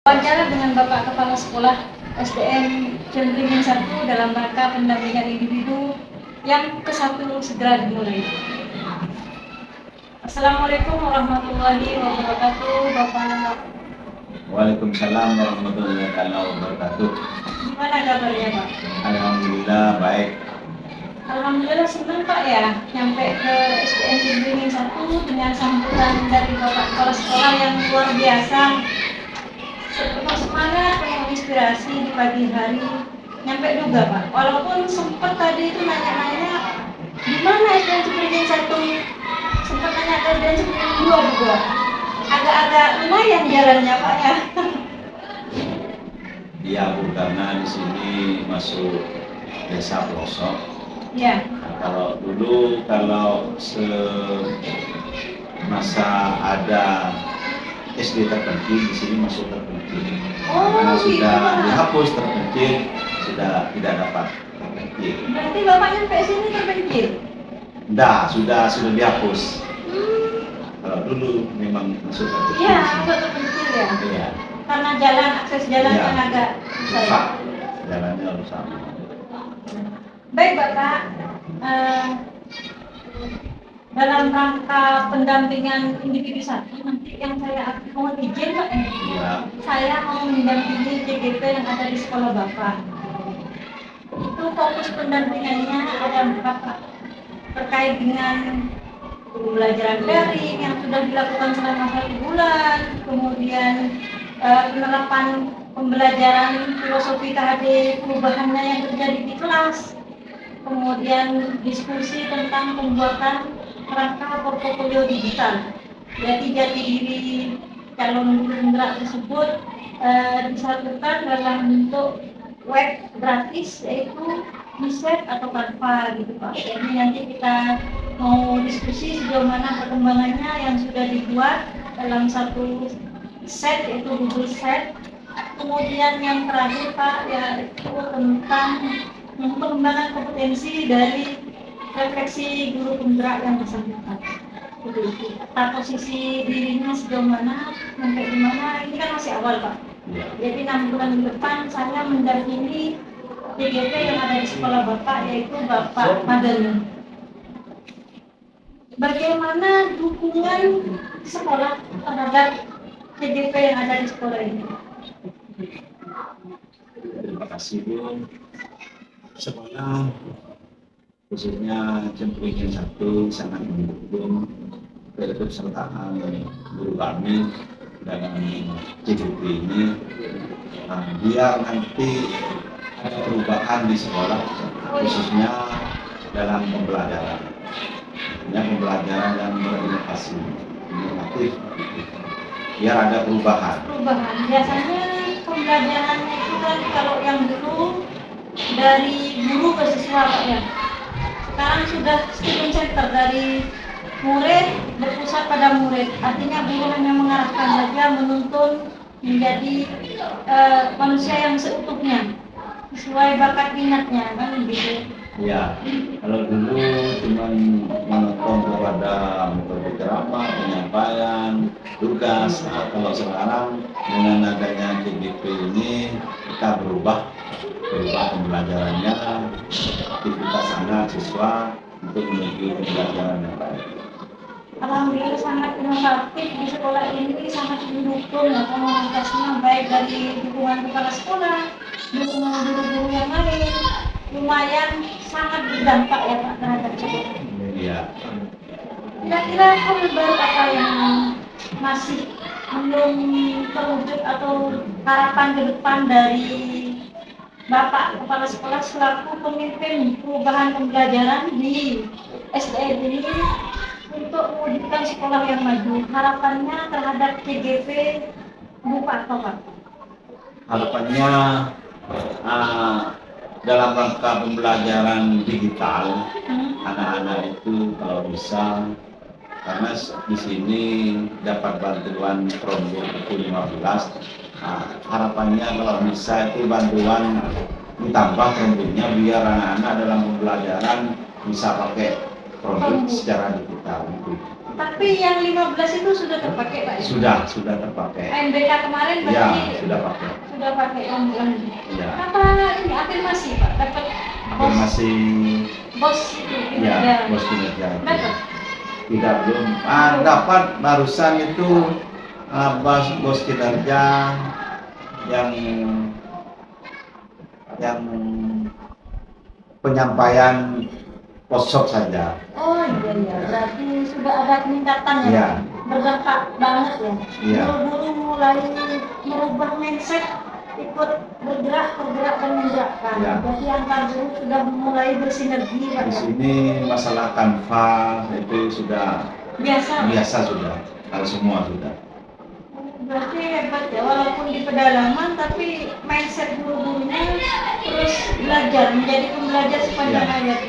Wawancara dengan Bapak Kepala Sekolah SDN Cemplingin 1 dalam rangka pendampingan individu yang ke-1 segera dimulai. Assalamualaikum warahmatullahi wabarakatuh, Bapak. Waalaikumsalam warahmatullahi wabarakatuh. Gimana kabarnya, Pak? Alhamdulillah baik. Alhamdulillah senang, Pak, ya nyampe ke SDN Cemplingin 1 dengan sambutan dari Bapak Kepala Sekolah yang luar biasa. Penuh semangat, penuh inspirasi di pagi hari. Nyampe juga, Pak. Walaupun sempat tadi itu nanya-nanya di mana SDN Cemplingin 1, sempat nanya ke SDN Cemplingin 2 juga. Agak-agak lumayan jalannya, Pak, ya. Iya Bu, karena di sini masuk desa pelosok. Ya. Nah, kalau semasa ada SD terpencil, di sini masuk terpencil. Karena sudah dihapus terpencil, sudah tidak dapat terpencil. Berarti Bapak nyampe sini terpencil? Enggak, sudah dihapus. Kalau dulu memang masuk terpencil. Iya, masuk terpencil ya. Iya. Karena akses jalan yang agak susah. Rusak. Jalannya rusak. Baik, Bapak. Dalam rangka pendampingan individu 1, nanti yang saya mohon izin, Pak, ya. Saya mau mendampingi CGP yang ada di sekolah Bapak. Itu fokus pendampingannya ada 4, Pak. Terkait dengan pembelajaran daring yang sudah dilakukan selama 1 bulan, kemudian penerapan pembelajaran filosofi KHD perubahannya yang terjadi di kelas, kemudian diskusi tentang pembuatan kerangka portofolio digital. Jadi jati diri calon guru penggerak tersebut disatukan dalam bentuk web gratis, yaitu Miset atau Canva gitu, Pak. Jadi nanti kita mau diskusi sejauh mana perkembangannya yang sudah dibuat dalam satu set, yaitu Google Set. Kemudian yang terakhir, Pak, yaitu tentang pengembangan kompetensi dari refleksi guru penggerak yang bersangkutan. Peta posisi dirinya sejauh mana, sampai di mana, ini kan masih awal, Pak. Jadi 6 bulan ke depan saya mendampingi CGP yang ada di sekolah Bapak, yaitu Bapak Madani. Bagaimana dukungan sekolah terhadap CGP yang ada di sekolah ini? Terima kasih Bu. Sekolah khususnya Cemplingin 1 sangat mendukung keikutsertaan guru kami dalam CGP ini, biar nanti ada perubahan di sekolah, khususnya dalam pembelajaran yang berinovasi, inovatif, biar ada perubahan. Biasanya pembelajarannya itu kan kalau yang dulu dari guru ke siswa, Pak, ya. Sekarang sudah student center, dari murid berpusat pada murid. Artinya guru hanya mengarahkan saja, menuntun menjadi manusia yang seutuhnya sesuai bakat minatnya, kan begitu. Ya, kalau dulu cuma menonton kepada metode ceramah, penyampaian, tugas. Nah, kalau sekarang dengan adanya CGP ini kita berubah pembelajarannya, aktivitas anak siswa untuk menuju pembelajaran yang baik. Alhamdulillah sangat inovatif di sekolah ini, sangat mendukung komunitasnya, baik dari dukungan kepala sekolah, dukungan guru-guru yang lain, lumayan sangat berdampak ya, Pak, terhadap sekolah. Iya. Kira-kira hal baru apa yang masih belum terwujud atau harapan ke depan dari Bapak Kepala Sekolah selaku pemimpin perubahan pembelajaran di SDN ini untuk mewujudkan sekolah yang maju? Harapannya terhadap CGP Bapak, Pak? Harapannya dalam rangka pembelajaran digital, anak-anak itu kalau bisa, karena di sini dapat bantuan Chromebook itu 15. Harapannya kalau bisa itu bantuan ditambah Chromebooknya biar anak-anak dalam pembelajaran bisa pakai Chromebook secara digital. Tapi yang 15 itu sudah terpakai Pak? Sudah terpakai. AMBK kemarin Ya, berarti sudah pakai. sudah pakai ambulan. Ya. Apa ini afirmasi Pak? Dapat Afirmasi. bos itu Ya, kinerja. bos kinerja. Dapat? Tidak, belum. Dapat barusan itu bos kinerja yang penyampaian posok saja. Oh iya, berarti sudah ada peningkatan ya? Iya. Berdampak banget ya? Iya. Guru-guru mulai merubah mindset, ikut bergerak dan menggerakkan. Iya. Jadi antar guru sudah mulai bersinergi Pak Di ya? sini masalah kanva itu sudah biasa sudah, kalau semua sudah. Berarti hebat ya, walaupun di pedalaman tapi mindset guru-gurunya terus belajar, menjadi pembelajar sepanjang Ya. hayat.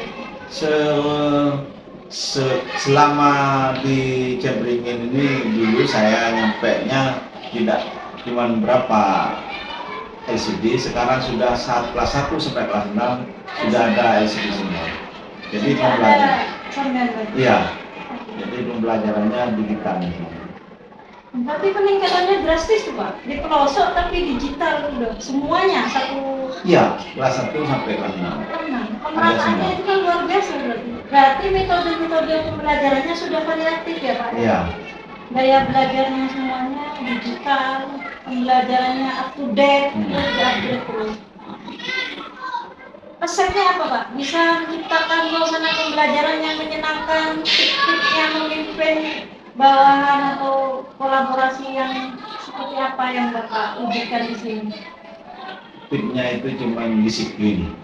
Selama di Cebringin ini dulu saya nyampainya tidak cuma berapa LCD, sekarang sudah kelas 1 sampai kelas 6 sudah ada LCD semua. Jadi pembelajaran. Iya. Jadi pembelajarannya digital. Tapi peningkatannya drastis tuh Pak, di pelosok tapi digital udah semuanya satu. Iya, kelas 1 sampai kelas 6. Pemerataannya itu kan luar biasa berarti. Berarti metode-metode pembelajarannya sudah variatif ya Pak? Iya. Gaya belajarnya semuanya digital, pembelajarannya up to date, terus diupdate terus. Resepnya apa Pak? Bisa menciptakan suasana pembelajaran yang menyenangkan, tips-tipsnya memimpin bawahan atau kolaborasi yang seperti apa yang Bapak ujikan di sini? Tipsnya itu cuma disiplin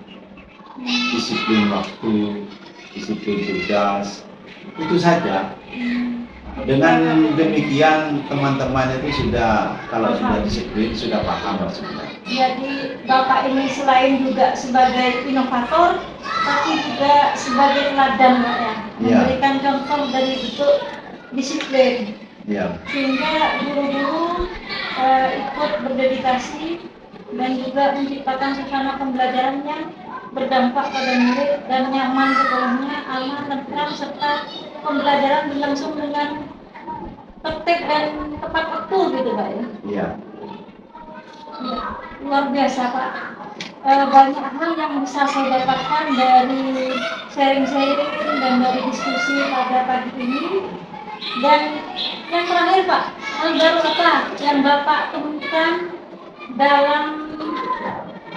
waktu, disiplin tugas, itu saja. Dengan demikian teman-teman itu sudah, kalau sudah disiplin sudah paham maksudnya. Jadi Bapak ini selain juga sebagai inovator, tapi juga sebagai teladan Pak ya, memberikan contoh dari bentuk disiplin. Ya. Sehingga guru-guru ikut berdedikasi dan juga menciptakan suasana pembelajaran yang berdampak pada murid dan nyaman sekolahnya, aman, tentram, serta pembelajaran berlangsung dengan tertib dan tepat waktu gitu Pak ya. Iya. Ya, luar biasa Pak. Banyak hal yang bisa saya dapatkan dari sharing-sharing dan dari diskusi pada pagi ini. Dan yang terakhir Pak, hal baru apa yang Bapak temukan dalam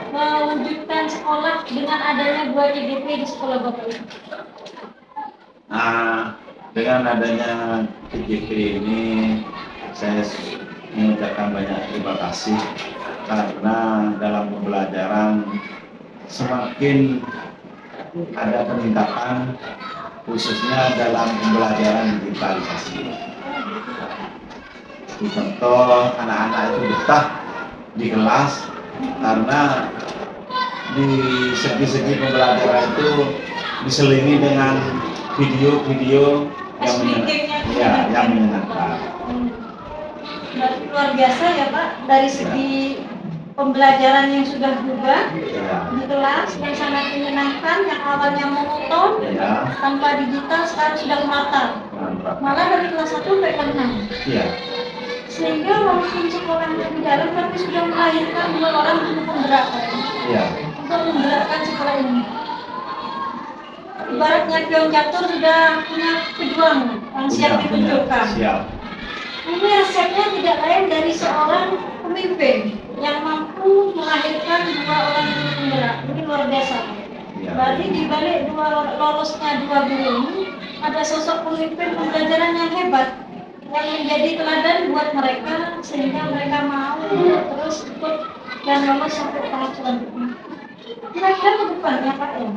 mewujudkan sekolah dengan adanya 2 CGP di sekolah Bapak ini? Dengan adanya CGP ini saya mengucapkan banyak terima kasih karena dalam pembelajaran semakin ada peningkatan khususnya dalam pembelajaran digitalisasi. Contoh anak-anak itu betah di kelas karena di segi-segi pembelajaran itu diselingi dengan video-video yang menyenangkan. Berarti luar biasa ya Pak, dari segi pembelajaran yang sudah berubah di kelas yang sangat menyenangkan, yang awalnya monoton tanpa digital sekarang sudah merata. Malah dari kelas 1 sampai kelas 6. Iya. Sehingga walaupun sekolahnya di dalam tapi sudah melahirkan 2 orang untuk menggerak Iya. untuk menggerakkan sekolah ini. Ibaratnya pion catur sudah punya pejuang yang siap ditunjukkan. Siap. Ini resepnya tidak lain dari seorang pemimpin yang mampu melahirkan 2 orang penggerak. Ini luar biasa. Ya. Berarti di balik lolosnya 2 guru ini ada sosok pemimpin pembelajaran yang hebat yang menjadi teladan buat mereka sehingga mereka mau terus ikut dan lolos sampai tahap selanjutnya. Kira-kira ke depannya Pak ya?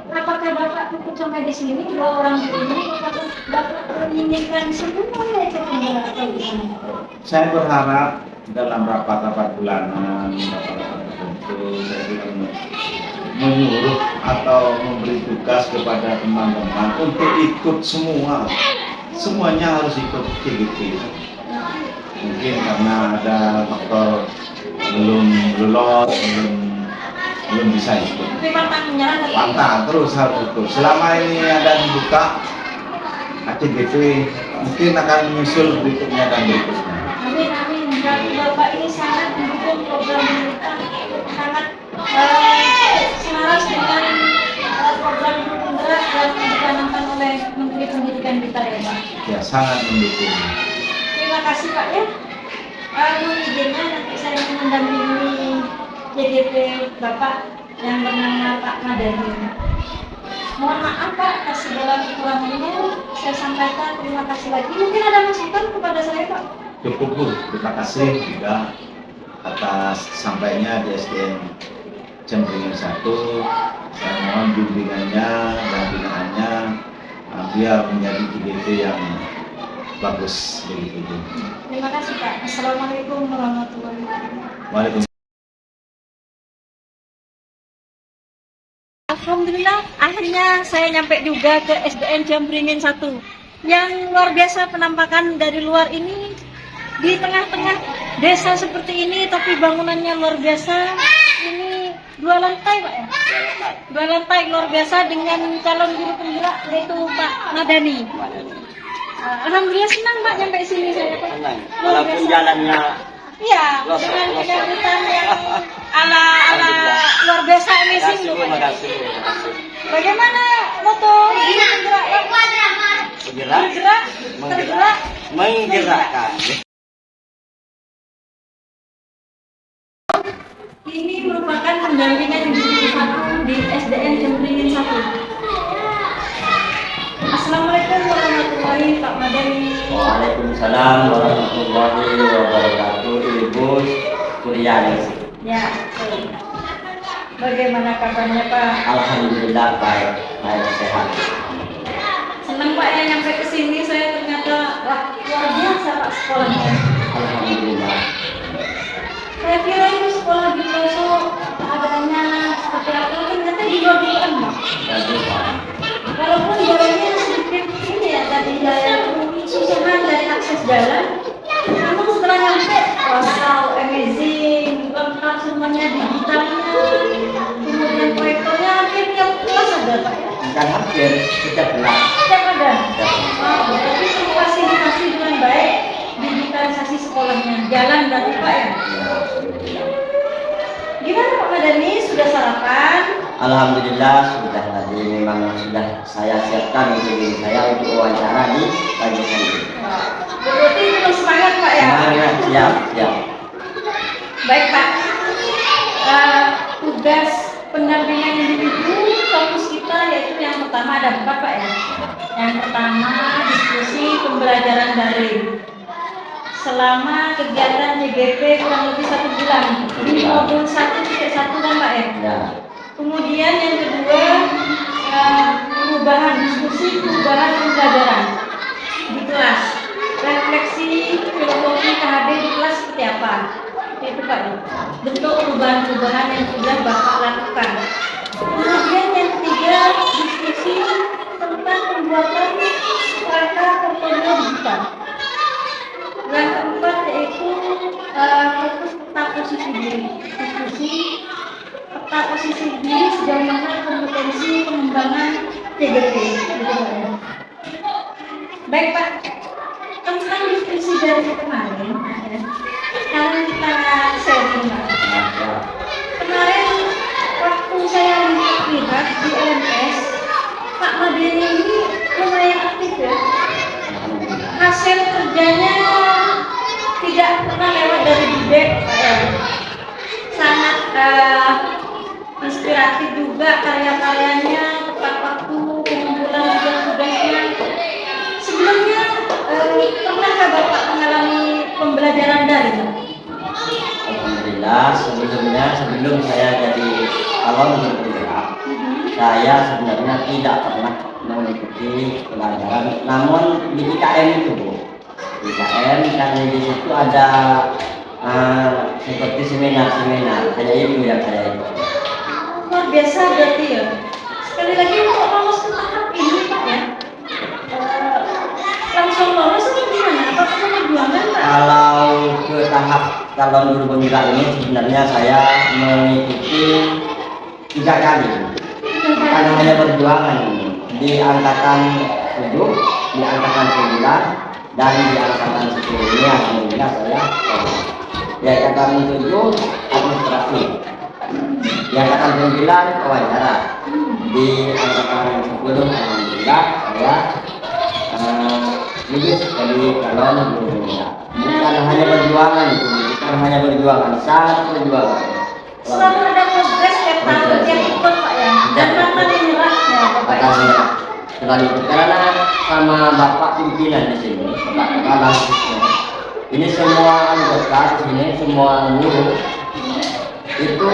Apakah Bapak cukup sampai di sini 2 orang ini? Apakah Bapak menginginkan semuanya ikut menggerak atau gimana? Saya berharap dalam rapat-rapat bulanan, rapat-rapat tertentu, saya juga menyuruh atau memberi tugas kepada teman-teman untuk ikut semua. Semuanya harus ikut CGP. Mungkin karena ada faktor belum lolos, belum bisa ikut. Tapi pantang menyerah. Pantang terus harus ikut. Selama ini ada dibuka, ACGP mungkin akan menyusul berikutnya dan berikutnya. Amin, amin. Dan Bapak ini sangat mendukung program kita, sangat selaras dengan program guru penggerak yang dicanangkan oleh Menteri Pendidikan kita ya Pak. Ya, sangat mendukung. Terima kasih Pak ya. Mohon izinnya nanti saya mendampingi JGP Bapak yang bernama Pak Madani. Mohon maaf Pak atas segala kekurangannya. Saya sampaikan terima kasih lagi. Mungkin ada masukan kepada saya Pak. Cukup Bu, terima kasih juga atas sampainya di SDN Cemplingen 1. Saya mohon bimbingannya dan binaannya biar menjadi IDP yang bagus begitu Bu. Terima kasih Pak. Assalamualaikum warahmatullahi wabarakatuh. Waalaikumsalam. Alhamdulillah, akhirnya saya nyampe juga ke SDN Cemplingen 1. Yang luar biasa penampakan dari luar ini di tengah-tengah desa seperti ini, tapi bangunannya luar biasa. Ini 2 lantai Pak ya? 2 lantai luar biasa dengan calon guru penggerak yaitu Pak Madani. Alhamdulillah senang Pak nyampe sini saya Pak. Walaupun jalannya Iya, dengan penyambutan yang ala luar biasa amazing loh Pak. terima kasih. Bagaimana moto guru penggerak Pak? Bergerak, Tergerak, menggerakkan. Ini merupakan pendampingan guru satu di SDN Cemplingen 1. Assalamualaikum warahmatullahi wabarakatuh Pak Madani. Waalaikumsalam warahmatullahi wabarakatuh. Ibu Suryani. Ya, bagaimana kabarnya Pak? Alhamdulillah baik, sehat. Senang Pak ya nyampe ke sini, saya ternyata wah, luar biasa Pak sekolahnya. Alhamdulillah. Saya kira ini sekolah di Pelosok keadaannya seperti apa, ternyata di luar biasa Pak. Bagus, Pak. Walaupun jalannya sedikit ini ya, tadi saya susunan dari akses jalan, namun setelah nyampe, wow, amazing, lengkap semuanya digitalnya, kemudian proyektornya hampir tiap kelas ada Pak ya. Dan hampir setiap kelas. Setiap ada. Wow, berarti fasilitasi dengan baik digitalisasi sekolahnya, jalan berarti Pak ya. Gimana Pak Madani, sudah sarapan? Alhamdulillah sudah tadi memang sudah saya siapkan untuk diri saya untuk wawancara di pagi hari ini. Berarti terus semangat Pak ya. Semangat, siap. Baik Pak. Tugas pendampingan individu fokus kita yaitu yang pertama ada 4 Pak ya. Yang pertama diskusi pembelajaran daring. Selama kegiatan JGP kurang lebih 1 bulan di modul 1.1 kan Pak ya. Ya. Kemudian yang kedua perubahan pembelajaran di kelas, refleksi filosofi KHD di kelas seperti apa, itu Pak ya. Bentuk perubahan yang sudah Bapak lakukan. Kemudian yang ketiga diskusi tentang pembuatan kerangka portfolio digital. Yang keempat yaitu fokus peta posisi diri, diskusi peta posisi diri sejauh mana kompetensi pengembangan JGP. Baik Pak, tentang diskusi dari kemarin, ya. Sekarang kita sharing Pak. Kemarin waktu saya lihat di LMS, Pak Madani ini lumayan aktif ya. Hasil kerjanya tidak pernah lewat dari bibir, sangat inspiratif juga karya-karyanya, tepat waktu, pengumpulan tugas-tugasnya. Sebelumnya pernahkah Bapak mengalami pembelajaran daring? Alhamdulillah sebelum saya jadi calon guru penggerak, saya sebenarnya tidak pernah mengikuti pelajaran, namun di IKM itu Bu, di IKM karena di situ ada seperti seminar, hanya itu yang saya ikut. Luar biasa berarti ya. Sekali lagi untuk lolos ke tahap ini Pak ya, langsung lolos atau gimana? Apa perjuangan Pak? Kalau ke tahap calon guru penggerak ini sebenarnya saya mengikuti 3 kali, bukan hanya perjuangan. Di angkatan 7 di angkatan 9 dan di angkatan 10 ini alhamdulillah saya di angkatan 7 administrasi, di angkatan 9 kewajaran, di angkatan 10 alhamdulillah saya lulus dari calon guru BK. Bukan hanya perjuangan itu, bukan hanya perjuangan, sangat perjuangan. Selalu ada progres tiap tahun tiap ikut Pak ya. Dan mantan menyerah ya Bapak. Katanya selalu itu karena sama bapak pimpinan di sini, bapak kepala khususnya. Ini semua anggota di sini, semua guru itu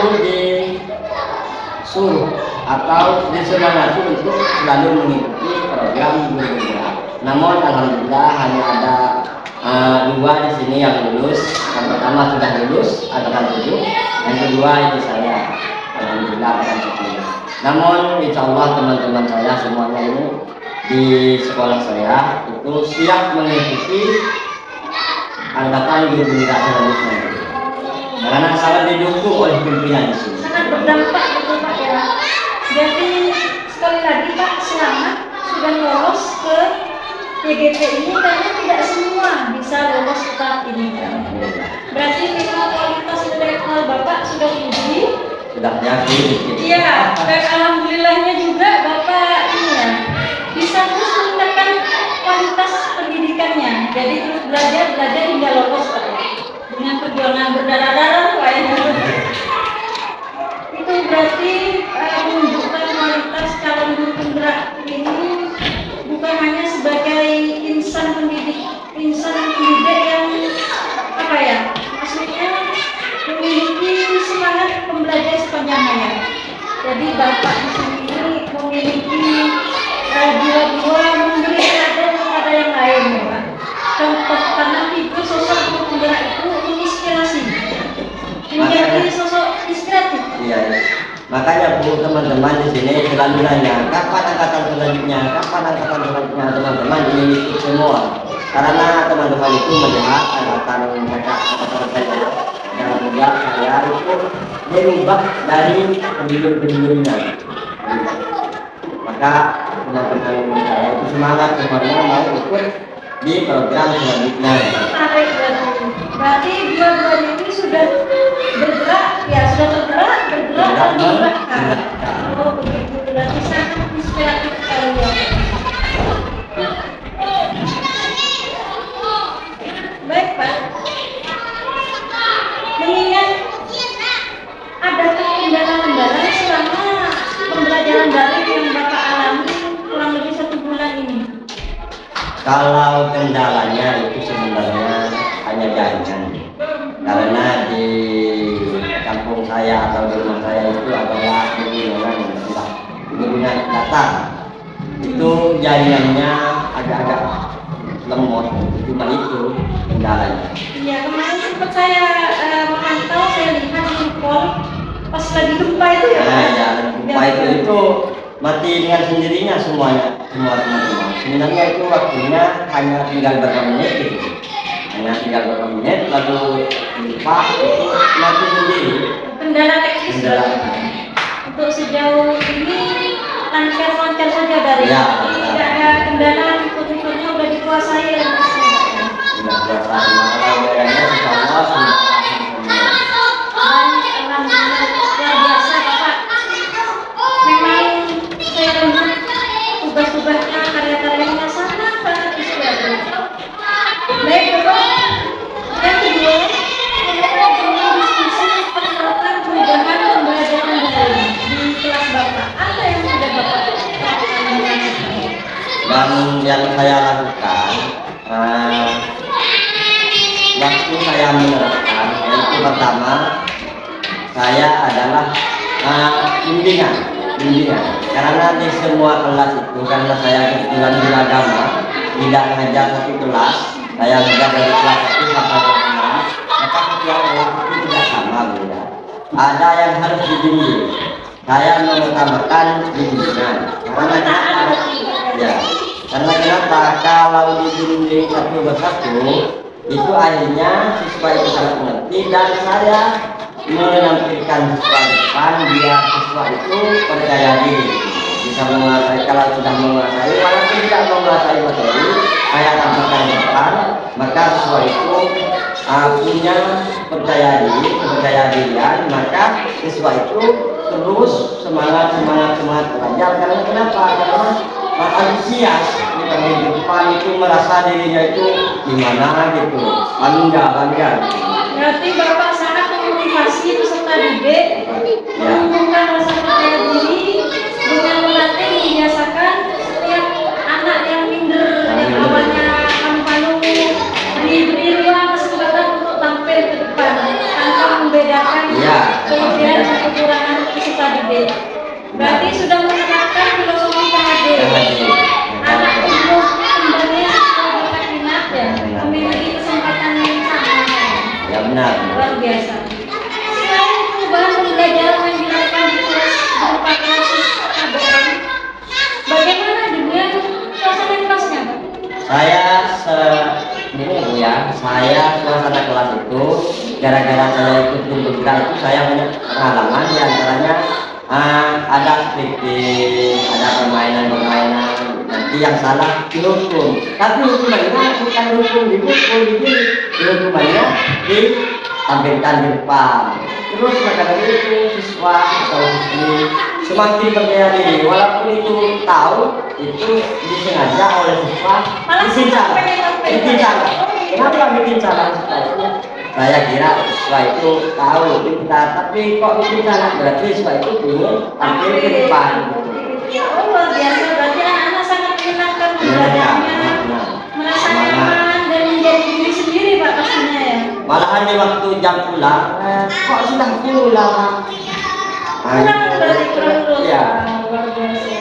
disuruh atau disemangati untuk selalu mengikuti program guru BK. Namun alhamdulillah hanya ada 2 di sini yang lulus. Yang pertama sudah lulus angkatan 7, yang kedua itu saya alhamdulillah angkatan 10. Namun insya Allah teman-teman saya semuanya ini di sekolah saya itu siap mengikuti angkatan guru BK selanjutnya karena sangat didukung oleh pimpinan di sini. Sangat berdampak gitu Pak ya. Jadi sekali lagi Pak selamat sudah lolos ke YGP ini karena tidak semua bisa lolos ke tahap ini kan. Berarti memang kualitas intelektual Bapak sudah diuji. Sudah yakin. Iya, dan alhamdulillahnya juga Bapak ini ya bisa terus meningkatkan kualitas pendidikannya. Jadi terus belajar hingga lolos Pak ya. Dengan perjuangan berdarah-darah Pak ya. Itu berarti menunjukkan kualitas calon guru penggerak ini bukan hanya sebagai insan pendidik yang apa ya, maksudnya memiliki semangat pembelajar sepanjang hayat. Jadi Bapak di sini memiliki jiwa-jiwa memberi teladan kepada yang lain ya Pak. Contoh karena figur sosok guru penggerak itu menginspirasi, menjadi sosok inspiratif. Iya, iya. Makanya Bu teman-teman di sini selalu nanya kapan angkatan selanjutnya, teman-teman ini ikut semua. Karena teman-teman itu melihat angkatan saya dan juga saya itu berubah dari pendidik-pendidiknya. Maka teman-teman saya itu semangat semuanya mau ikut di program selanjutnya. Menarik berarti dua-duanya ini sudah bergerak ya, sudah bergerak dan menggerakkan. Oh begitu, berarti sangat inspiratif sekali ya. Baik Pak, mengingat adakah kendala-kendala selama pembelajaran daring yang Bapak alami kurang lebih 1 bulan ini? Kalau kendalanya itu sebenarnya hanya jaringan, karena di kampung saya atau di rumah saya itu adalah pegunungan datar. Itu jaringannya agak-agak lemot, cuma itu kendalanya. Iya, kemarin sempat saya memantau, saya lihat di Nepal pas lagi gempa itu ya. Nah, ya, gempa itu mati dengan sendirinya semua teman-teman. Sebenarnya itu waktunya hanya tinggal berapa menit gitu. Hanya tinggal berapa menit lalu gempa itu mati sendiri. Kendala teknis berarti. Untuk sejauh ini lancar-lancar saja dari Ya, tidak ada kendala, ikut-ikutnya udah dikuasai ya. Sudah biasa, kalau daerahnya insya Allah sudah Alhamdulillah luar biasa Bapak. Memang saya dengar tugas-tugasnya, karya-karyanya sangat inspiratif. Baik Bapak, yang kedua kita punya diskusi penerapan perubahan pembelajaran daring di kelas Bapak. Apa yang sudah Bapak lakukan? dan yang saya lakukan waktu saya menerapkan yaitu pertama saya adalah bimbingan karena di semua kelas itu karena saya kebetulan di agama tidak mengajar satu kelas, saya mengajar dari kelas 1 sampai kelas 6, maka setiap kelas itu tidak sama beda. Ada yang harus dibimbing, saya mengutamakan bimbingan karena kenapa kalau dibimbing satu persatu itu akhirnya siswa itu sangat mengerti dan saya menampilkan siswa depan biar siswa itu percaya diri. bisa menguasai. Kalau sudah menguasai, walaupun tidak menguasai materi, saya tambahkan di depan, maka siswa itu punya percaya dirian, maka siswa itu terus semangat belajar. Karena kenapa? Karena antusias di depan itu merasa dirinya itu gimana gitu, bangga. Berarti Bapak sangat memotivasi peserta didik menumbuhkan rasa percaya diri dengan melatih membiasakan setiap anak yang minder, yang awalnya malu-malu, diberi ruang kesempatan untuk tampil ke depan tanpa membedakan kelebihan dan kekurangan peserta didik. Berarti sudah menerapkan filosofi PHD. Anak tumbuh kembangnya sesuai dengan minat ya, memiliki kesempatan yang sama. Ya benar. Luar biasa. Selain perubahan pembelajaran yang dilakukan di kelas berupa kasus KBM, bagaimana dengan suasana kelasnya, Pak? Saya suasana kelas itu gara-gara saya ikut bergerak itu saya banyak pengalaman, di antaranya ada speaking, ada permainan. Nanti yang salah dihukum, tapi hukumannya bukan hukum dipukul hukumannya ditampilkan di depan. Terus maka dari itu siswa atau siswi semakin percaya diri, walaupun itu tahu itu disengaja oleh siswa bikin salah. Kenapa bikin salah siswa itu? Saya kira siswa itu tahu pintar, tapi kok bikin salah, berarti siswa itu ingin tampil ke depan. Oh, luar biasa. Berarti anak-anak sangat menyenangkan belajarnya, merasa nyaman dan menjadi diri sendiri, Pak, pastinya ya. Malahan di waktu jam pulang, kok sudah pulang? Kurang lulus. Ya. Luar biasa.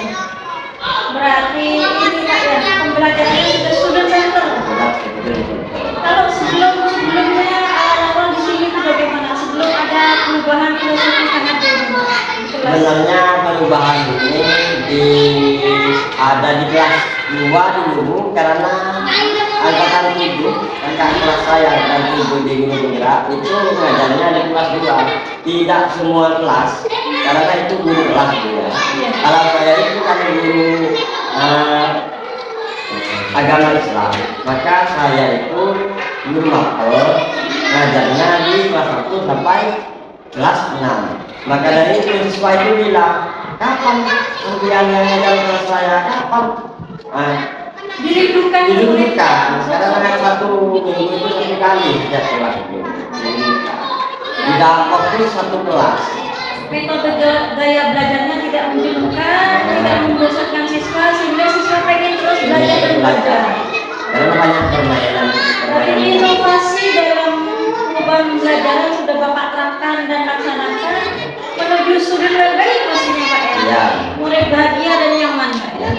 Berarti ini Pak ya, pembelajarannya sudah student center. Kalau sebelumnya awal di sini itu bagaimana? Sebelum ada perubahan filosofi PHD di kelas. Sebenarnya perubahan ini ada di kelas 2 dulu, karena angkatan 7, kakak kelas saya angkatan 7 di Gunung Bergerak itu mengajarnya di kelas 2, tidak semua kelas, karena itu guru kelas ya. Kalau saya itu kan guru agama Islam, maka saya itu guru mapel, ngajarnya di kelas 1 sampai kelas 6. Maka dari itu siswa itu bilang, kapan kemudian yang ngajar kelas saya, kapan? Dirindukan. Sekarang hanya 1 minggu itu 1 kali setiap kelas itu. Tidak fokus 1 kelas. Metode gaya belajarnya tidak menjenuhkan, tidak membosankan siswa, sehingga siswa pengen terus belajar dan belajar. Karena banyak permainan. Berarti inovasi dalam perubahan pembelajaran sudah Bapak terapkan dan laksanakan menuju sudut yang baik pastinya Pak ya. Ya. Murid bahagia dan nyaman Pak ya.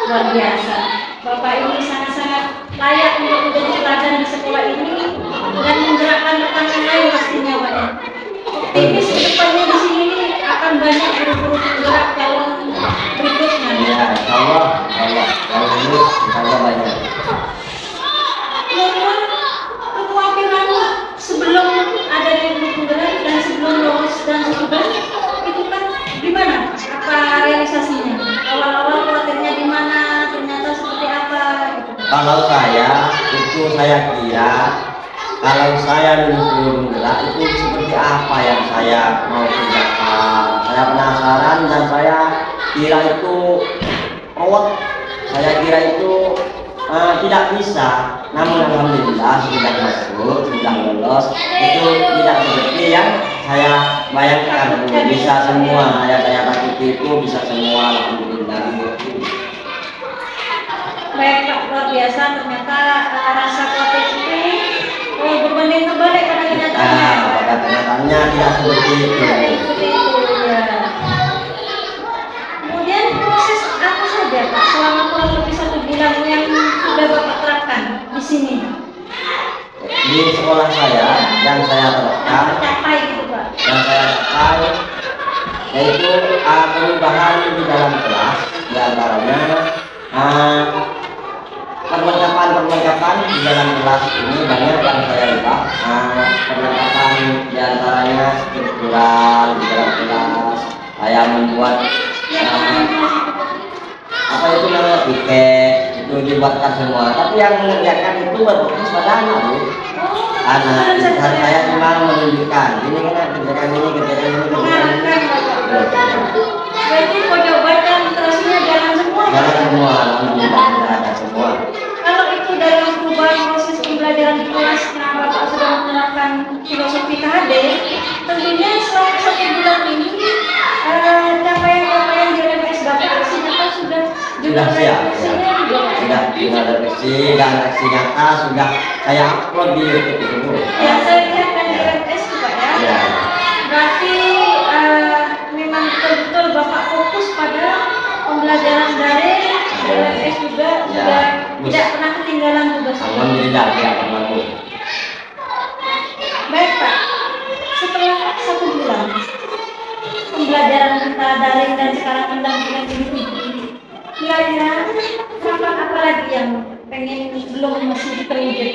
Luar biasa. Bapak ini sangat-sangat layak untuk menjadi teladan di sekolah ini dan menggerakkan rekan yang lain pastinya Pak ya. Optimis ke depannya di sini akan banyak guru-guru penggerak calon berikutnya. Ya, Allah, kalau ini misalnya banyak. Namun kekhawatiran sebelum ada guru penggerak dan sebelum lolos dan sesudah itu kan gimana? Apa realisasinya? Awal-awal khawatirnya di mana? Ternyata seperti apa? Gitu. Kalau saya kira kalau saya lulus guru penggerak itu seperti apa yang saya mau kerjakan. Saya penasaran dan saya kira itu saya kira itu tidak bisa. Namun alhamdulillah sudah masuk, sudah lolos. Itu tidak seperti yang saya bayangkan. Bisa semua yang saya takuti itu bisa semua, alhamdulillah. Baik Pak, luar biasa. Ternyata rasa khawatir itu berbanding terbalik pada kenyataannya. Pada kenyataannya tidak seperti itu. Seperti itu ya. Kemudian proses apa saja Pak selama kurang lebih 1 bulan yang sudah Bapak terapkan di sini? Di sekolah saya yang saya terapkan, Capai gitu Pak. yaitu perubahan di dalam kelas, di antaranya perlengkapan di dalam kelas ini banyak yang saya ubah. Perlengkapan di antaranya struktural di dalam kelas, saya membuat dilibatkan semua, tapi yang mengerjakan itu berfokus pada anak, Bu. Oh, Anak, bukan saja. saya cuma menunjukkan ini kan kerjakan ini, kerjakan ini, kerjakan ini. Mengarahkan Bapak. Berarti pojok baca literasinya jalan semua. Jalan semua, alhamdulillah sudah ada semua. Kalau itu dalam perubahan proses pembelajaran di kelas, nah Bapak sudah menerapkan filosofi KHD, tentunya selama 1 bulan ini capaian-capaian di LMS Bapak ternyata sudah Siap, refleksinya juga. sudah refleksi dan aksi nyata sudah saya upload di YouTube itu, Bu. Ya, saya lihat kan di LMS Pak ya. Ya, Berarti memang betul-betul Bapak fokus pada pembelajaran daring, LMS juga Ya, sudah bagus. tidak pernah ketinggalan tugas. alhamdulillah tidak pernah, Bu. Baik Pak, setelah 1 bulan pembelajaran kita daring dan sekarang pendampingan ini, kira-kira apa lagi yang pengen belum masih terwujud?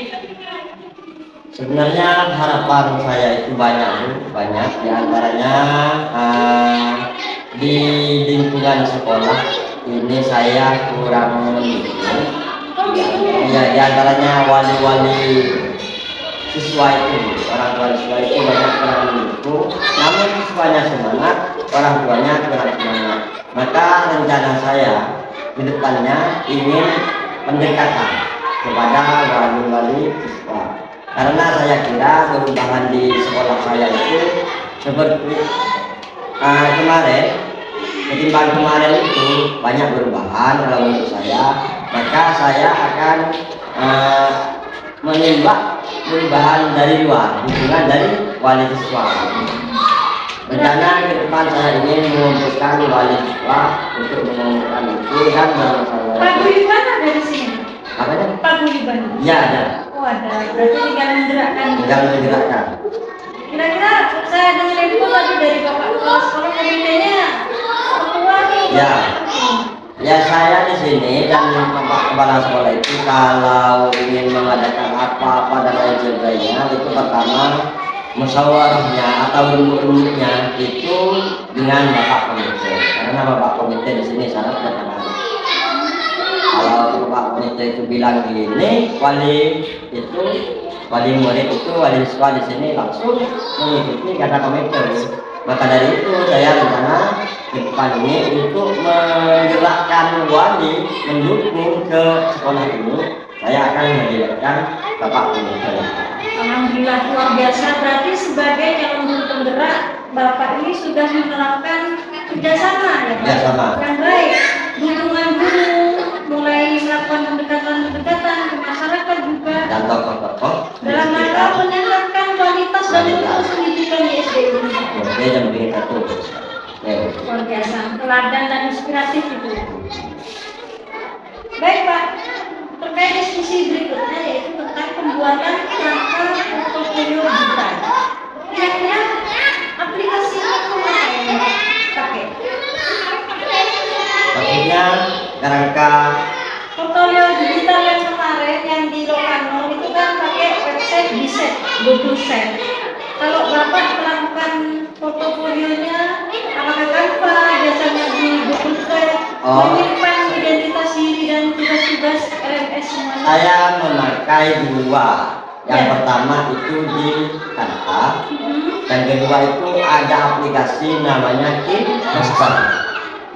Sebenarnya harapan saya itu banyak, Bu, banyak. Di antaranya di lingkungan sekolah ini saya kurang mendukung. Oh gitu. Ya, di antaranya wali-wali siswa itu, orang tua siswa itu banyak kurang mendukung. Namun siswanya semangat, orang tuanya kurang semangat. Maka rencana saya di depannya ingin pendekatan kepada wali-wali siswa. Karena saya kira perubahan di sekolah saya itu seperti kemarin, ketimbang kemarin itu banyak perubahan kalau untuk saya. Maka saya akan menimba perubahan dari luar, dukungan dari wali siswa. Rencana ke depan saya ingin mengumpulkan wali siswa untuk mengumumkan itu dan bermasalah. Pak Guyuban ada di sini. Apa itu? Pak Guyuban. Ya, ada. Oh ada. Berarti tinggal menggerakkan. Tinggal menggerakkan. Kira-kira saya dengar info tadi dari Bapak Kepala Sekolah komitenya ketua nih. Ya. Ya, saya di sini dan Bapak Kepala Sekolah itu kalau ingin mengadakan apa-apa dan lain sebagainya itu pertama musyawarahnya atau rumput-rumputnya itu dengan Bapak Komite. Karena Bapak Komite di sini sangat berperan. Kalau Bapak Komite itu bilang gini, wali murid itu wali siswa di sini langsung mengikuti kata komite. Maka dari itu saya rencana ke depan ini untuk menggerakkan wali mendukung ke sekolah ini. Saya akan melibatkan Bapak Komite. Alhamdulillah luar biasa. Berarti sebagai calon guru penggerak, Bapak ini sudah menerapkan kerjasama ya Pak? Kerjasama. Yang baik. Dukungan guru, mulai melakukan pendekatan-pendekatan ke masyarakat juga. Dan tokoh-tokoh di Dalam rangka sekitar meningkatkan kualitas dan mutu pendidikan di SD ini. Oke, jam satu. Luar biasa, teladan dan inspiratif itu. Baik Pak, terkait diskusi berikutnya yaitu tentang pembuatan kerangka portofolio digital. Kira-kira aplikasi apa yang pakai? Maksudnya kerangka Portfolio digital yang kemarin yang di Lokano itu kan pakai website Biset, Google Set. Kalau Bapak melakukan portofolionya, apakah Canva biasanya di Google Set, menyimpan identitas diri dan tugas-tugas LMS semuanya? saya memakai dua. Yang Ya. pertama itu di Canva, dan kedua itu ada aplikasi namanya KeepMaster.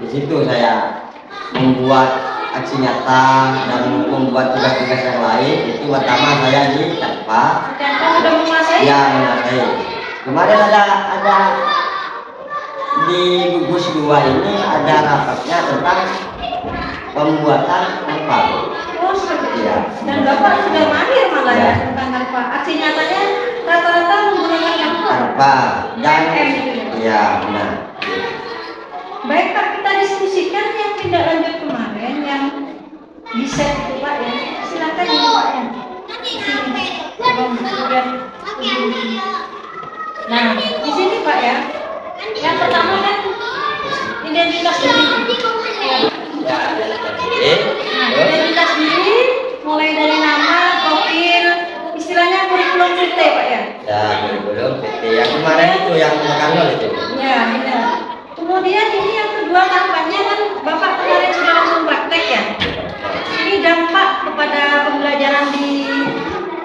Di situ saya membuat aksi nyata dan membuat tugas-tugas yang lain. Itu pertama saya di Canva. Canva sudah menguasai? Ya, menguasai. Kemarin ada di gugus 2 ini ada rapatnya tentang pembuatan Canva. Oh, seperti itu. Ya. Dan Bapak sudah mahir malah ya Ya. tentang Canva. Aksi nyatanya rata-rata menggunakan Canva. Canva dan PM itu ya? ya benar. Baik Pak, kita diskusikan yang tindak lanjut kemarin yang di set itu Pak ya. Silakan ya Pak ya. Sini. Tolong kemudian. Nah, di sini Pak ya. Yang pertama kan identitas diri. Ya, jadi Nah, identitas diri mulai dari nama, profil, istilahnya kurikulum vitae Pak ya. ya belum PT yang kemarin itu yang makan itu. Ya, benar. Kemudian ini yang kedua kampanye kan Bapak kemarin sudah langsung praktek ya. Ini dampak kepada pembelajaran di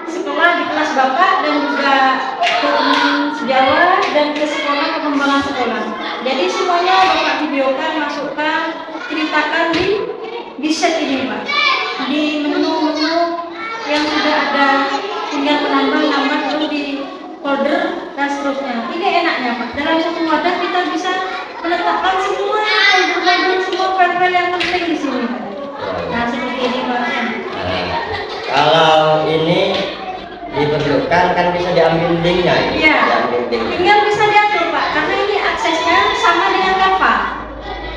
sekolah, di kelas Bapak, dan juga ke teman sejawat dan ke sekolah, pengembangan sekolah. Jadi semuanya Bapak videokan, masukkan, ceritakan di set ini Pak. Di menu-menu yang sudah ada, tinggal menambah terus di folder dan seterusnya. Ini enaknya Pak, dalam satu wadah kita bisa meletakkan semua folder, semua file-file yang penting di sini. Nah seperti ini Pak. Kalau ini diperlukan kan bisa diambil linknya, Iya. diambil link. Tinggal bisa diatur Pak, karena ini aksesnya sama dengan Canva.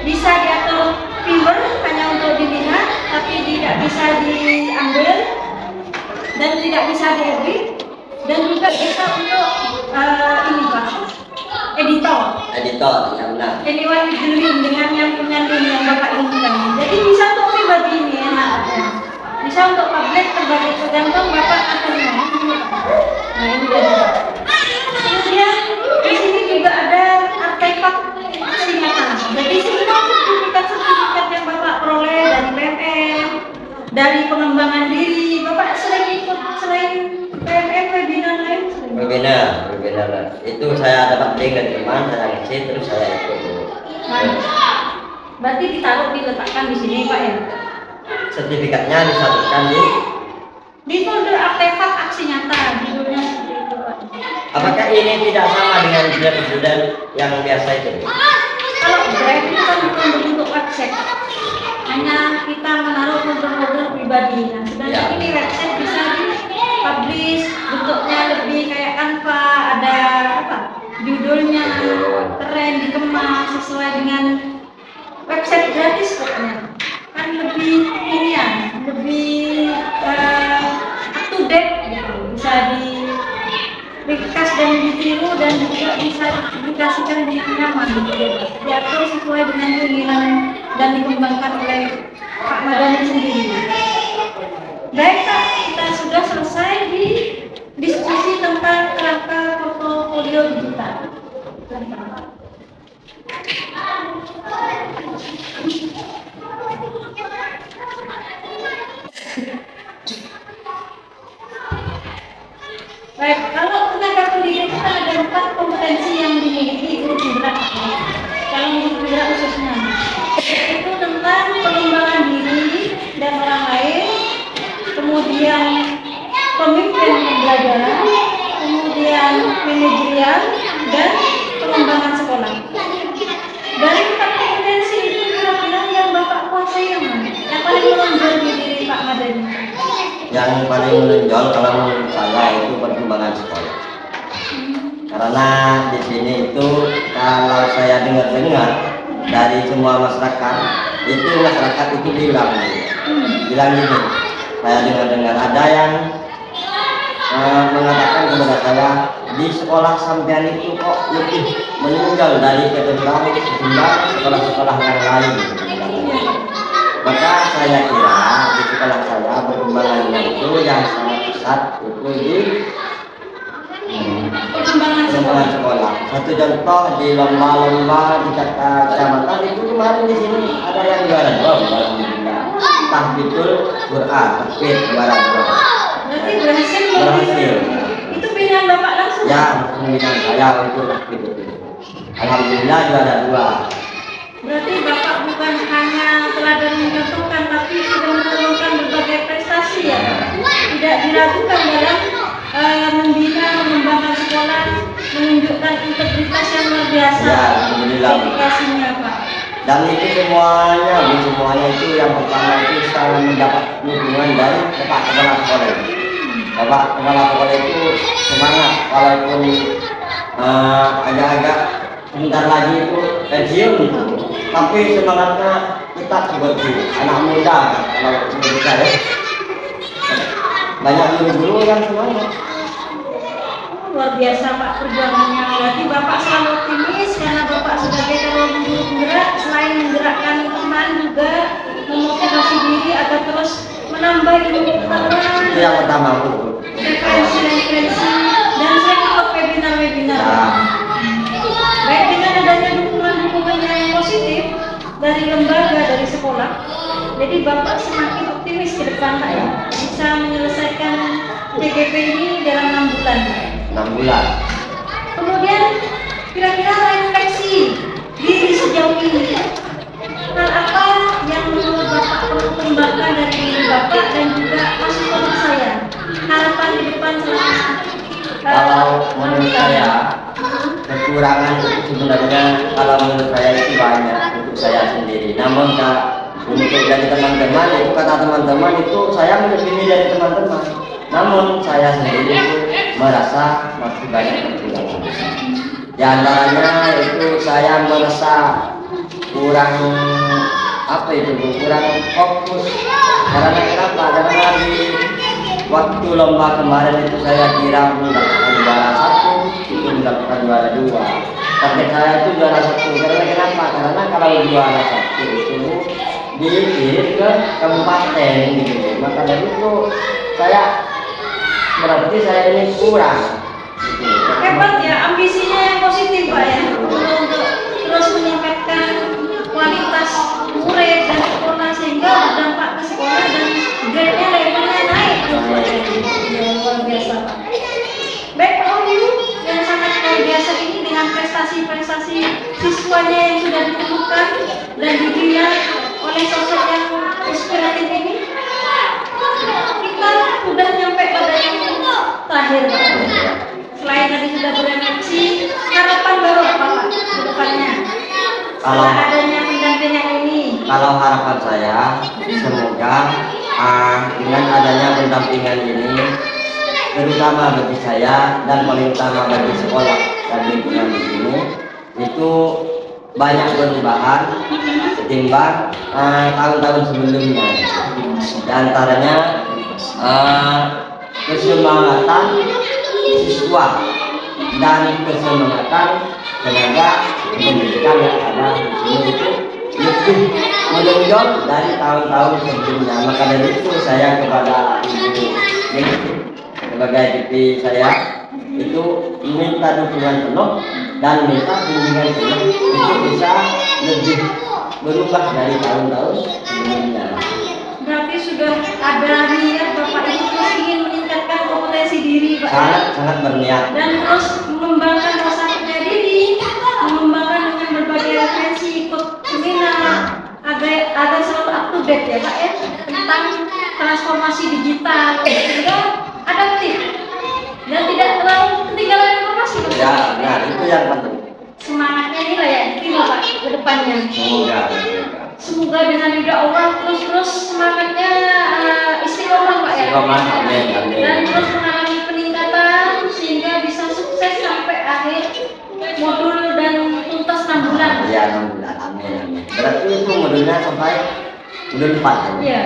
Bisa diatur viewer hanya untuk dilihat, tapi tidak bisa diambil dan tidak bisa diedit, dan juga bisa untuk ini Pak, editor. Ya benar. Anyone with the link, dengan yang punya link yang Bapak inginkan. Jadi bisa untuk pribadi ini enaknya. Bisa untuk publik tergantung Bapak akan mau. Nah ini dia. Kemudian di sini juga ada artefak aksi nyata. Jadi semua sertifikat yang Bapak peroleh dari PMM, dari pengembangan diri, Bapak sering ikut selain PMM webinar lain? Webinar. Itu saya dapat link dari teman, saya ngisi terus saya ikut. Berarti ditaruh, diletakkan di sini Pak ya? Sertifikatnya disatukan Di folder artefak aksi nyata, judulnya seperti itu Pak. Apakah ini tidak sama dengan judul yang biasa itu? Kalau drive itu kan bukan berbentuk website, hanya kita menaruh folder-folder pribadi. Nah, sedangkan ini website bisa di-publish, bentuknya lebih kayak Canva, ada apa? Judulnya keren, dikemas sesuai dengan website gratis pokoknya. Kan lebih inian, lebih up to date gitu. Bisa dikas dan ditiru dan juga bisa diaplikasikan di nyaman gitu. Diatur sesuai dengan keinginan dan dikembangkan oleh Pak Madani sendiri. Baik Pak, kita sudah selesai di diskusi tentang kerangka portofolio digital. Baik, kalau tenaga pendidik kita ada 4 kompetensi yang dimiliki guru penggerak, kalau guru penggerak khususnya, itu tentang pengembangan diri dan orang lain, kemudian pemimpin pembelajaran, kemudian manajerial dan pengembangan sekolah. Dari 4 kompetensi itu kira-kira yang Bapak kuasai yang mana? Yang paling menonjol di diri Pak Madani? Yang paling menonjol kalau menurut saya itu perkembangan sekolah. Karena di sini itu kalau saya dengar dari semua masyarakat itu bilang gini. Saya dengar ada yang mengatakan kepada saya, di sekolah sampean itu kok lebih menonjol dari ketimbang sekolah-sekolah yang lain. Maka saya kira di sekolah saya perkembangannya itu yang sangat pesat itu di pengembangan sekolah. Satu contoh di lomba-lomba di kecamatan itu kemarin di sini ada yang juara 2, tahfidzul Quran, tahfidz juara 2. Berarti berhasil. Itu pilihan Bapak langsung? Ya, pilihan saya untuk tahfidz itu. Alhamdulillah juara 2. Berarti Bapak bukan hanya teladan mencontohkan, tapi sudah menurunkan berbagai prestasi ya. Tidak diragukan dalam membina, mengembangkan sekolah, menunjukkan integritas yang luar biasa. Ya, alhamdulillah. Dedikasinya Pak. Dan itu semuanya itu yang pertama itu saya mendapat dukungan dari Bapak Kepala Sekolah. Bapak Kepala Sekolah itu semangat walaupun agak-agak sebentar lagi itu pensiun, tapi semangatnya tetap seperti anak muda kalau menurut saya. Banyak guru-guru yang semangat. Luar biasa Pak perjuangannya. Berarti Bapak selalu optimis karena Bapak sebagai calon guru penggerak, selain menggerakkan teman juga memotivasi diri agar terus menambah ilmu pengetahuan. Itu yang pertama itu. Referensi dan sering ikut webinar-webinar. Baik, dengan adanya dukungan-dukungan yang positif dari lembaga, dari sekolah, jadi Bapak semakin optimis ke depan Pak ya. bisa menyelesaikan TGP ini dalam 6 bulan. 6 bulan. Kemudian kira-kira refleksi diri sejauh ini, hal apa yang menurut Bapak perlu kembangkan dari diri Bapak dan juga masukan ke saya, harapan di depan selanjutnya. Kalau menurut saya kekurangan itu sebenarnya kalau menurut saya itu banyak untuk saya sendiri. Namun untuk dari teman-teman itu kata teman-teman itu saya melebihi dari teman-teman. Namun saya sendiri itu merasa masih banyak kekurangan. Di antaranya itu saya merasa kurang kurang fokus. Karena kenapa? Karena di waktu lomba kemarin itu saya kira mendapatkan juara 1, itu mendapatkan juara 2. Target saya itu juara 1. Karena kenapa? Karena kalau juara 1 itu dikirim ke kabupaten gitu. Maka dari itu saya berarti saya ini kurang. Gitu. Hebat ya, ambisinya yang positif Pak ya, untuk terus meningkatkan kualitas murid dan sekolah sehingga berdampak ke sekolah dan grade-nya levelnya naik. Ya, luar biasa Pak. Baik Pak Oyu yang sangat luar biasa ini dengan prestasi-prestasi siswanya yang sudah ditemukan dan dilihat oleh sosok yang inspiratif ini, kita sudah nyampe pada yang terakhir Pak. Selain tadi sudah berefleksi, harapan baru apa Pak ke depannya? Setelah adanya pendampingan ini. Kalau harapan saya semoga dengan adanya pendampingan ini terutama bagi saya dan paling utama bagi sekolah dan lingkungan di sini itu banyak perubahan ketimbang tahun-tahun sebelumnya. Di antaranya kesemangatan siswa dan kesemangatan tenaga pendidikan yang ada di sini itu lebih menonjol dari tahun-tahun sebelumnya. Maka dari itu saya kepada Ibu Menteri sebagai VP saya itu minta dukungan penuh dan minta bimbingan penuh itu bisa lebih berubah dari tahun-tahun sebelumnya. Berarti sudah ada niat Bapak Ibu terus ingin meningkatkan kompetensi diri Pak ya? Sangat berniat Dan terus mengembangkan rasa percaya diri, mengembangkan dengan berbagai referensi ikut seminar agar selalu up to date ya Pak ya tentang transformasi digital sehingga adaptif dan tidak terlalu ketinggalan informasi Pak. ya. Nah itu yang penting. Semangatnya ini lah ya diterima Pak ke depannya. Semoga Semoga dengan ridha Allah terus semangatnya istiqomah Pak ya. Istiqomah, amin, amin. Dan terus mengalami peningkatan sehingga bisa sukses sampai akhir modul dan tuntas 6 bulan. ya 6 bulan, amin. Berarti itu modulnya sampai modul 4 kan? Iya.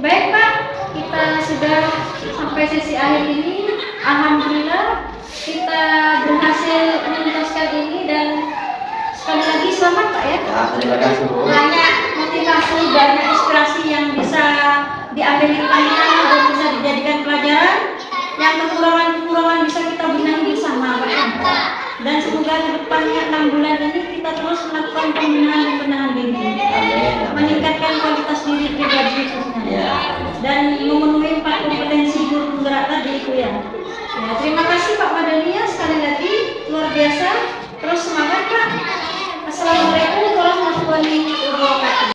Baik Pak, kita sudah sampai sesi akhir ini. Alhamdulillah kita berhasil menuntaskan ini dan sekali lagi selamat Pak ya. Ya, terima kasih Bu. Banyak motivasi, banyak inspirasi yang bisa diambil hikmahnya dan bisa dijadikan pelajaran. Yang kekurangan-kekurangan bisa kita benahi bersama Pak ya. Dan semoga ke depannya 6 bulan ini kita terus melakukan pembinaan dan pembenahan diri, Amin. meningkatkan kualitas diri pribadi